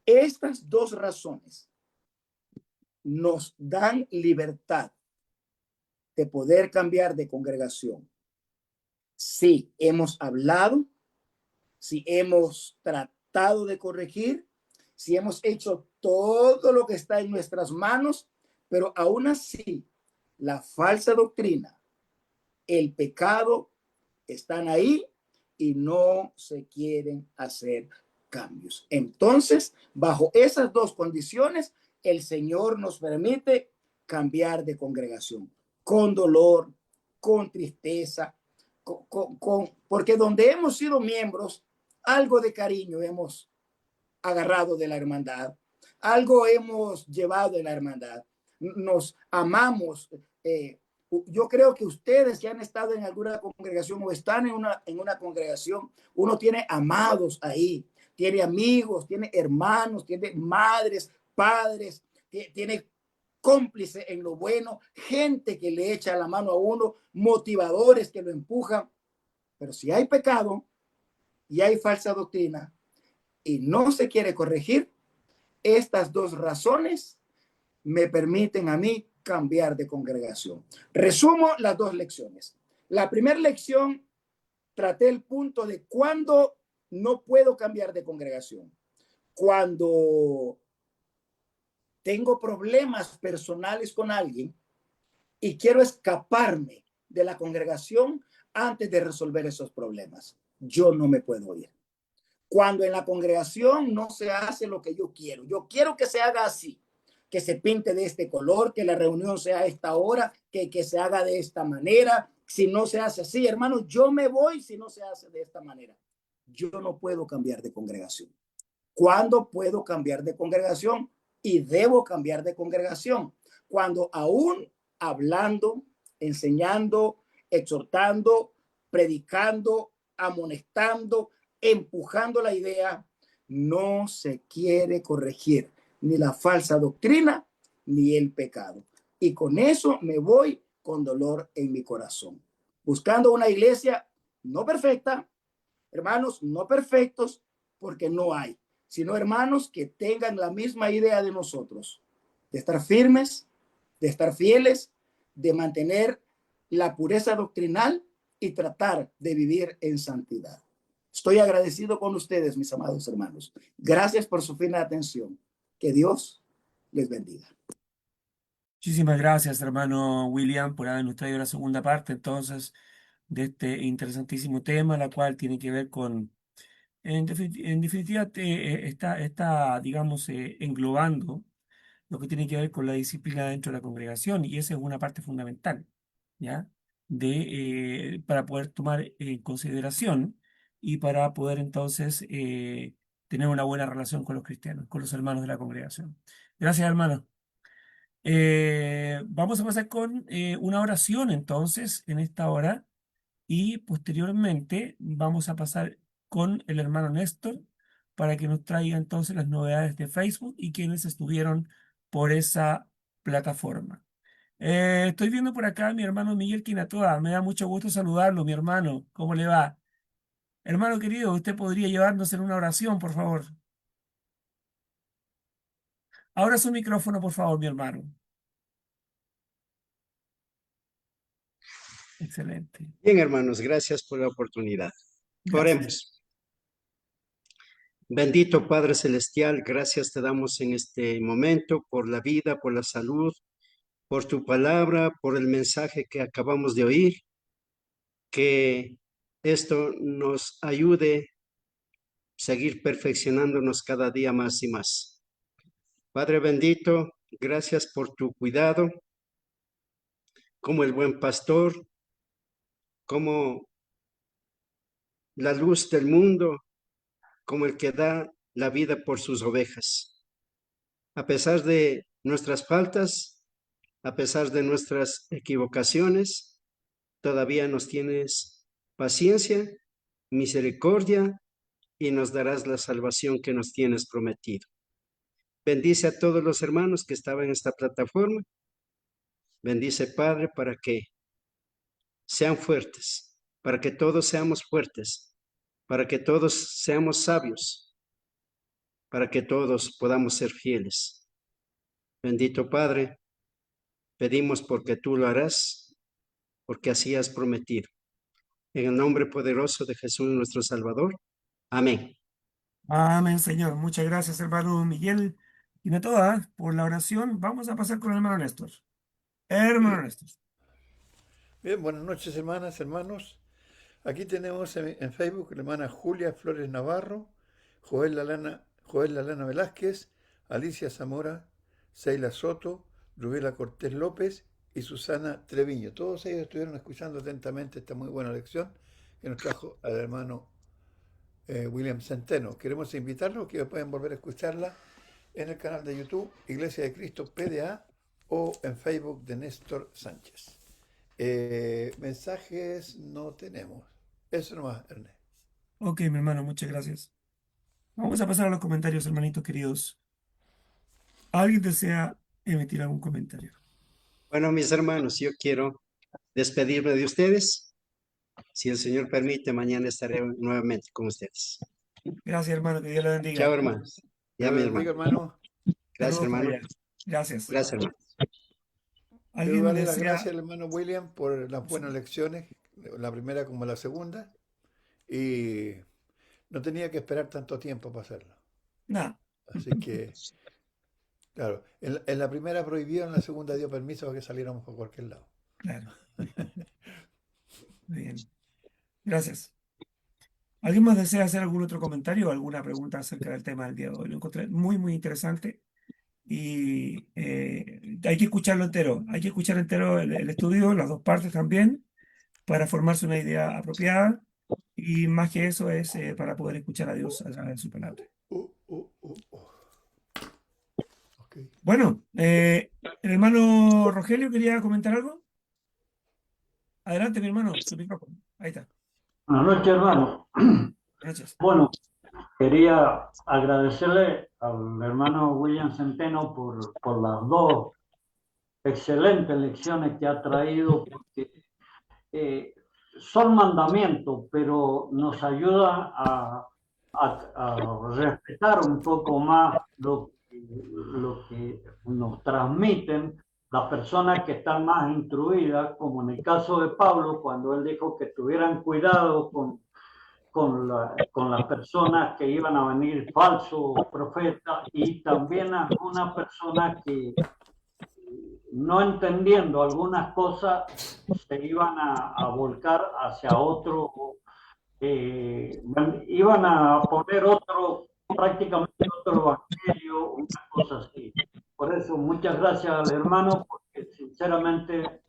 Estas dos razones nos dan libertad de poder cambiar de congregación. Si hemos hablado, si hemos tratado de corregir, si hemos hecho todo lo que está en nuestras manos, pero aún así la falsa doctrina, el pecado están ahí y no se quieren hacer cambios. Entonces, bajo esas dos condiciones, el Señor nos permite cambiar de congregación con dolor, con tristeza, porque donde hemos sido miembros, algo de cariño hemos agarrado de la hermandad, algo hemos llevado de la hermandad, nos amamos. Yo creo que ustedes que han estado en alguna congregación o están en una congregación, uno tiene amados ahí, tiene amigos, tiene hermanos, tiene madres, padres, tiene cómplice en lo bueno, gente que le echa la mano a uno, motivadores que lo empujan. Pero si hay pecado y hay falsa doctrina y no se quiere corregir, estas dos razones me permiten a mí cambiar de congregación. Resumo las dos lecciones. La primera lección, traté el punto de cuándo no puedo cambiar de congregación. Cuando tengo problemas personales con alguien y quiero escaparme de la congregación antes de resolver esos problemas. Yo no me puedo ir. Cuando en la congregación no se hace lo que yo quiero que se haga así, que se pinte de este color, que la reunión sea a esta hora, que se haga de esta manera. Si no se hace así, hermano, yo me voy si no se hace de esta manera. Yo no puedo cambiar de congregación. ¿Cuándo puedo cambiar de congregación? Y debo cambiar de congregación cuando aún hablando, enseñando, exhortando, predicando, amonestando, empujando la idea, no se quiere corregir ni la falsa doctrina ni el pecado. Y con eso me voy con dolor en mi corazón, buscando una iglesia no perfecta, hermanos no perfectos, porque no hay, sino hermanos que tengan la misma idea de nosotros, de estar firmes, de estar fieles, de mantener la pureza doctrinal y tratar de vivir en santidad. Estoy agradecido con ustedes, mis amados hermanos. Gracias por su fina atención. Que Dios les bendiga. Muchísimas gracias, hermano William, por habernos traído la segunda parte, entonces, de este interesantísimo tema, la cual tiene que ver con, en definitiva, está, digamos, englobando lo que tiene que ver con la disciplina dentro de la congregación, y esa es una parte fundamental, ¿ya? Para poder tomar en consideración y para poder entonces tener una buena relación con los cristianos, con los hermanos de la congregación. Gracias, hermano. Vamos a pasar con una oración entonces en esta hora y posteriormente vamos a pasar con el hermano Néstor para que nos traiga entonces las novedades de Facebook y quienes estuvieron por esa plataforma. Estoy viendo por acá a mi hermano Miguel Quinatoa. Me da mucho gusto saludarlo, mi hermano. ¿Cómo le va? Hermano querido, usted podría llevarnos en una oración, por favor. Ahora su micrófono, por favor, mi hermano. Excelente. Bien, hermanos, gracias por la oportunidad. Gracias. Oremos. Bendito Padre Celestial, gracias te damos en este momento por la vida, por la salud, por tu palabra, por el mensaje que acabamos de oír. Que esto nos ayude a seguir perfeccionándonos cada día más y más. Padre bendito, gracias por tu cuidado, como el buen pastor, como la luz del mundo, como el que da la vida por sus ovejas. A pesar de nuestras faltas, a pesar de nuestras equivocaciones, todavía nos tienes paciencia, misericordia y nos darás la salvación que nos tienes prometido. Bendice a todos los hermanos que estaban en esta plataforma. Bendice, Padre, para que sean fuertes, para que todos seamos fuertes, para que todos seamos sabios, para que todos podamos ser fieles. Bendito Padre, pedimos porque tú lo harás, porque así has prometido. En el nombre poderoso de Jesús nuestro Salvador. Amén. Amén, Señor. Muchas gracias, hermano Miguel Quinatoa, por la oración. Vamos a pasar con el hermano Néstor. Hermano Néstor. Bien, buenas noches, hermanas, hermanos. Aquí tenemos en Facebook la hermana Julia Flores Navarro, Joel Lalana Velázquez, Alicia Zamora, Seila Soto, Rubela Cortés López y Susana Treviño. Todos ellos estuvieron escuchando atentamente esta muy buena lección que nos trajo al hermano William Centeno. Queremos invitarlos que pueden volver a escucharla en el canal de YouTube Iglesia de Cristo PDA o en Facebook de Néstor Sánchez. Mensajes no tenemos. Eso nomás, Ernest. Ok, mi hermano, muchas gracias. Vamos a pasar a los comentarios, hermanitos queridos. ¿Alguien desea emitir algún comentario? Bueno, mis hermanos, yo quiero despedirme de ustedes. Si el Señor permite, mañana estaré nuevamente con ustedes. Gracias, hermano, que Dios le bendiga. Chao, hermanos. Ya, Dios mi le bendiga, hermano. hermano. Gracias, Saludos por hermano. allá. Gracias. Gracias, hermano. Quiero ¿Alguien darle las desea? gracias al hermano William por las buenas lecciones, la primera como la segunda, y no tenía que esperar tanto tiempo para hacerlo. No, Así que, claro, en la primera prohibió, en la segunda dio permiso para que saliéramos por cualquier lado. claro. Muy bien. Gracias. ¿Alguien más desea hacer algún otro comentario o alguna pregunta acerca del tema del día de hoy? Lo encontré muy, muy interesante y hay que escucharlo entero. Hay que escuchar entero el estudio, las dos partes también, para formarse una idea apropiada y más que eso es para poder escuchar a Dios a través de su palabra. Uh, uh, uh, uh. Ok. Bueno, el hermano Rogelio quería comentar algo. Adelante, mi hermano, su micrófono. Ahí está. Buenas noches, hermano. Buenas noches. Bueno, quería agradecerle al hermano William Centeno por las dos excelentes lecciones que ha traído, porque son mandamientos, pero nos ayudan a respetar un poco más lo que nos transmiten las personas que están más instruidas, como en el caso de Pablo, cuando él dijo que tuvieran cuidado con las personas que iban a venir falsos profetas, y también algunas personas que, no entendiendo algunas cosas, se iban a volcar hacia otro, iban a poner prácticamente otro evangelio, una cosa así. Por eso, muchas gracias al hermano, porque sinceramente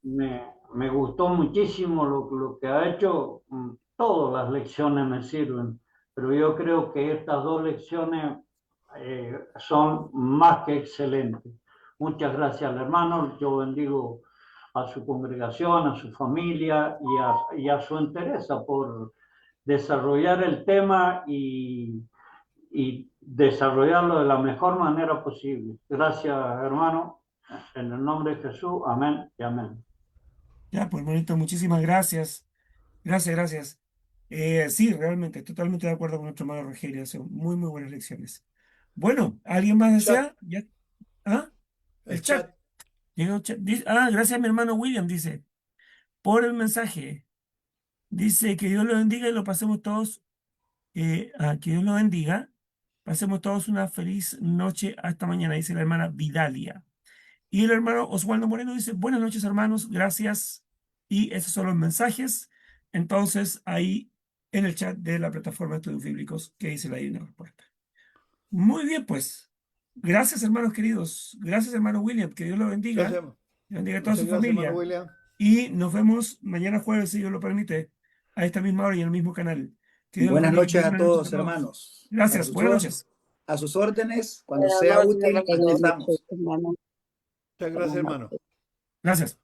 me gustó muchísimo lo que ha hecho. Todas las lecciones me sirven, pero yo creo que estas dos lecciones son más que excelentes. Muchas gracias al hermano. Yo bendigo a su congregación, a su familia y a su interés por desarrollar el tema y desarrollarlo de la mejor manera posible. Gracias, hermano. En el nombre de Jesús, amén y amén. Ya, pues, bonito, muchísimas gracias. Gracias, gracias. Sí, realmente, totalmente de acuerdo con nuestro hermano Rogelio. Son muy, muy buenas lecciones. Bueno, ¿alguien más Chat, desea? ¿Ya? ¿Ah? El el chat. chat. Llega un chat. Gracias a mi hermano William, dice, por el mensaje. Dice que Dios lo bendiga y lo pasemos todos, que Dios lo bendiga. Pasemos todos una feliz noche hasta mañana, dice la hermana Vidalia. Y el hermano Oswaldo Moreno dice, buenas noches, hermanos, gracias. Y esos son los mensajes. Entonces, ahí en el chat de la plataforma de estudios bíblicos, que dice la divina respuesta. Muy bien, pues. Gracias, hermanos queridos. Gracias, hermano William. Que Dios lo bendiga. Gracias. Que bendiga a toda Muchas su gracias, hermano familia. William. Y nos vemos mañana jueves, si Dios lo permite, a esta misma hora y en el mismo canal. Que Dios los Buenas bendiga. noches a Buenas noches a todos, todos. hermanos. Gracias. Buenas noches. A sus órdenes, cuando Buenas sea noches, útil, aquí buenas noches, estamos. hermano. Muchas gracias, hermano. Gracias.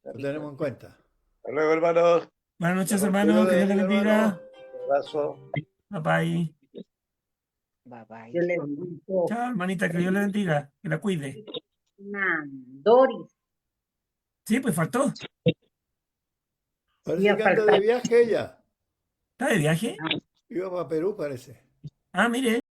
Lo tenemos en cuenta. Hasta luego, hermanos. Buenas noches, Que hermano. Dios Que le Dios le bendiga, bendiga. hermano. Un abrazo. Bye bye. Bye bye. Yo le bendigo. Chao, hermanita. Que Dios le bendiga. Que la cuide. Doris. Sí, pues faltó. Parece Iba a que anda faltar. de viaje ella. ¿Está de viaje? Iba para Perú, parece. Ah, mire.